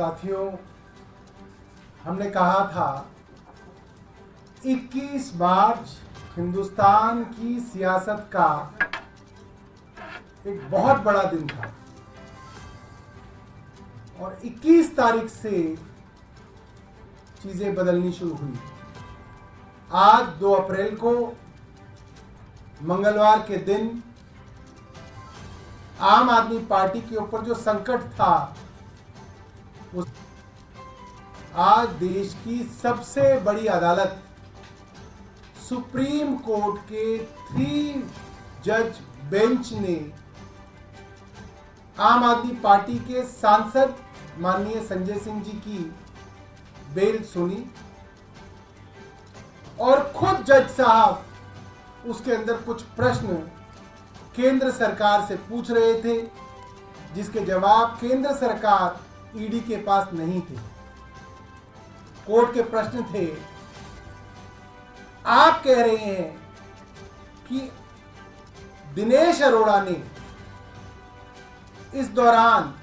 साथियों, हमने कहा था 21 मार्च हिंदुस्तान की सियासत का एक बहुत बड़ा दिन था और 21 तारीख से चीजें बदलनी शुरू हुई। आज 2 अप्रैल को मंगलवार के दिन आम आदमी पार्टी के ऊपर जो संकट था, उस आज देश की सबसे बड़ी अदालत सुप्रीम कोर्ट के 3 जज बेंच ने आम आदमी पार्टी के सांसद माननीय संजय सिंह जी की बेल सुनी और खुद जज साहब उसके अंदर कुछ प्रश्न केंद्र सरकार से पूछ रहे थे, जिसके जवाब केंद्र सरकार ईडी के पास नहीं थे। कोर्ट के प्रश्न थे, आप कह रहे हैं कि दिनेश अरोड़ा ने इस दौरान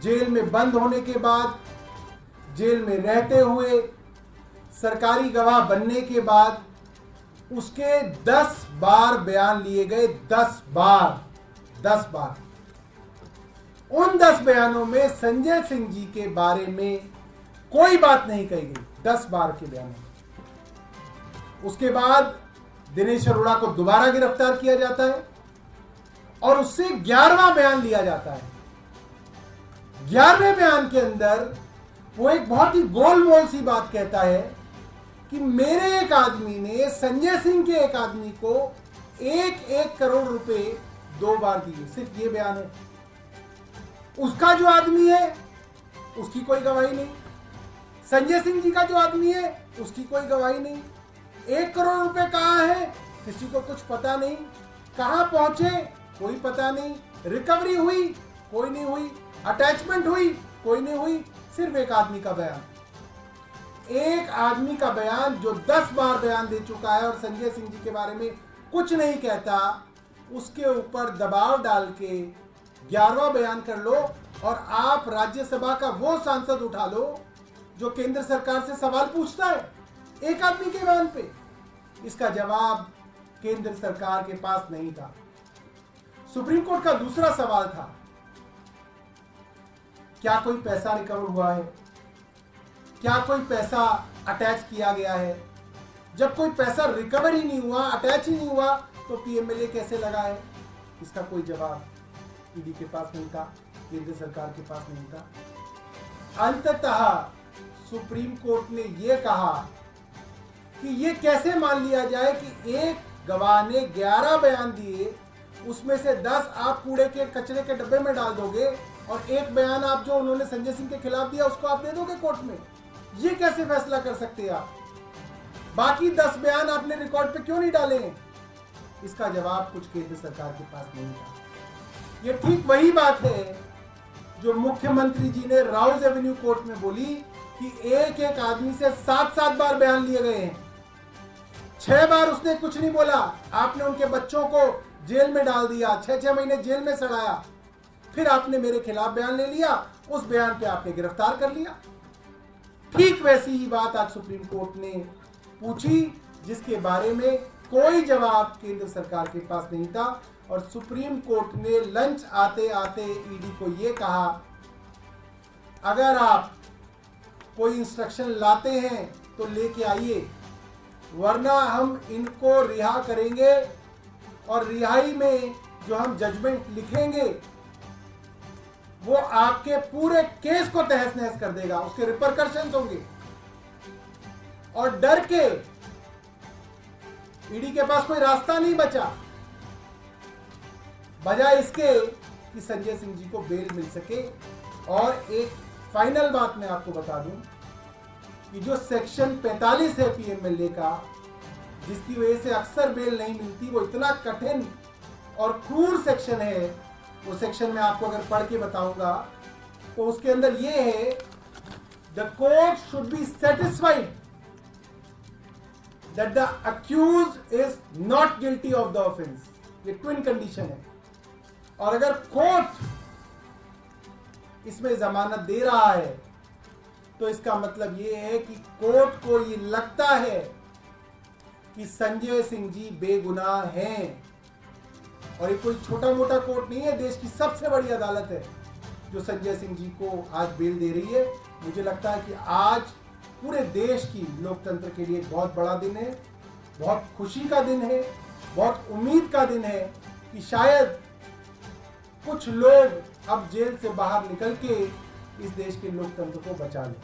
जेल में बंद होने के बाद, जेल में रहते हुए, सरकारी गवाह बनने के बाद उसके 10 बार बयान लिए गए। 10 बार। उन 10 बयानों में संजय सिंह जी के बारे में कोई बात नहीं कही गई। 10 बार के बयानों में। उसके बाद दिनेश अरोड़ा को दोबारा गिरफ्तार किया जाता है और उससे 11वां बयान लिया जाता है। 11वें बयान के अंदर वो एक बहुत ही गोलमोल सी बात कहता है कि मेरे एक आदमी ने संजय सिंह के एक आदमी को 1 करोड़ रुपए 2 बार दिए। सिर्फ ये बयान है। उसका जो आदमी है उसकी कोई गवाही नहीं। संजय सिंह जी का जो आदमी है उसकी कोई गवाही नहीं। 1 करोड़ रुपए कहाँ है किसी को कुछ पता नहीं। कहाँ पहुंचे कोई पता नहीं। रिकवरी हुई कोई नहीं हुई। अटैचमेंट हुई कोई नहीं हुई। सिर्फ एक आदमी का बयान। एक आदमी का बयान जो 10 बार बयान दे चुका है और संजय सिंह जी के बारे में कुछ नहीं कहता, उसके ऊपर दबाव डाल के 11वां बयान कर लो और आप राज्यसभा का वो सांसद उठा लो जो केंद्र सरकार से सवाल पूछता है एक आदमी के बयान पे। इसका जवाब केंद्र सरकार के पास नहीं था। सुप्रीम कोर्ट का दूसरा सवाल था, क्या कोई पैसा रिकवर हुआ है? क्या कोई पैसा अटैच किया गया है? जब कोई पैसा रिकवर ही नहीं हुआ, अटैच ही नहीं हुआ, तो पीएमएलए कैसे लगा है? इसका कोई जवाब ईडी के पास नहीं था, केंद्र सरकार के पास नहीं था। अंततः सुप्रीम कोर्ट ने यह कहा कि यह कैसे मान लिया जाए कि एक गवाह ने 11 बयान दिए, उसमें से 10 आप कूड़े के कचरे के डब्बे में डाल दोगे और एक बयान आप जो उन्होंने संजय सिंह के खिलाफ दिया उसको आप दे दोगे कोर्ट में। ये कैसे फैसला कर सकते हैं आप? बाकी 10 बयान आपने रिकॉर्ड पे क्यों नहीं डाले हैं? इसका जवाब कुछ केंद्र सरकार के पास नहीं था। ये ठीक वही बात है जो मुख्यमंत्री जी ने राउज एवेन्यू कोर्ट में बोली कि एक आदमी से 7 बार बयान लिए गए हैं। 6 बार उसने कुछ नहीं बोला। आपने उनके बच्चों को जेल में डाल दिया, 6 महीने जेल में सड़ाया। फिर आपने मेरे खिलाफ बयान ले लिया, उस बयान पे आपने गिरफ्तार कर लिया। ठीक वैसी ही बात आज सुप्रीम कोर्ट ने पूछी, जिसके बारे में कोई जवाब केंद्र सरकार के पास नहीं था। और सुप्रीम कोर्ट ने लंच आते आते ईडी को यह कहा, अगर आप कोई इंस्ट्रक्शन लाते हैं तो लेके आइए, वरना हम इनको रिहा करेंगे और रिहाई में जो हम जजमेंट लिखेंगे वो आपके पूरे केस को तहस नहस कर देगा, उसके रिपरकशंस होंगे। और डर के ईडी के पास कोई रास्ता नहीं बचा, बजाय इसके कि संजय सिंह जी को बेल मिल सके। और एक फाइनल बात मैं आपको बता दूं कि जो सेक्शन 45 है पीएमएलए का, जिसकी वजह से अक्सर बेल नहीं मिलती, वो इतना कठिन और क्रूर सेक्शन है। वो सेक्शन में आपको अगर पढ़ के बताऊंगा तो उसके अंदर ये है, the court should be satisfied that the accused is not guilty of the offence. ये ट्विन कंडीशन है। और अगर कोर्ट इसमें जमानत दे रहा है, तो इसका मतलब ये है कि कोर्ट को ये लगता है कि संजय सिंह जी बेगुनाह हैं। और ये कोई छोटा मोटा कोर्ट नहीं है, देश की सबसे बड़ी अदालत है जो संजय सिंह जी को आज बेल दे रही है। मुझे लगता है कि आज पूरे देश की लोकतंत्र के लिए एक बहुत बड़ा दिन है, बहुत खुशी का दिन है, बहुत उम्मीद का दिन है कि शायद कुछ लोग अब जेल से बाहर निकल के इस देश के लोकतंत्र को बचा लें।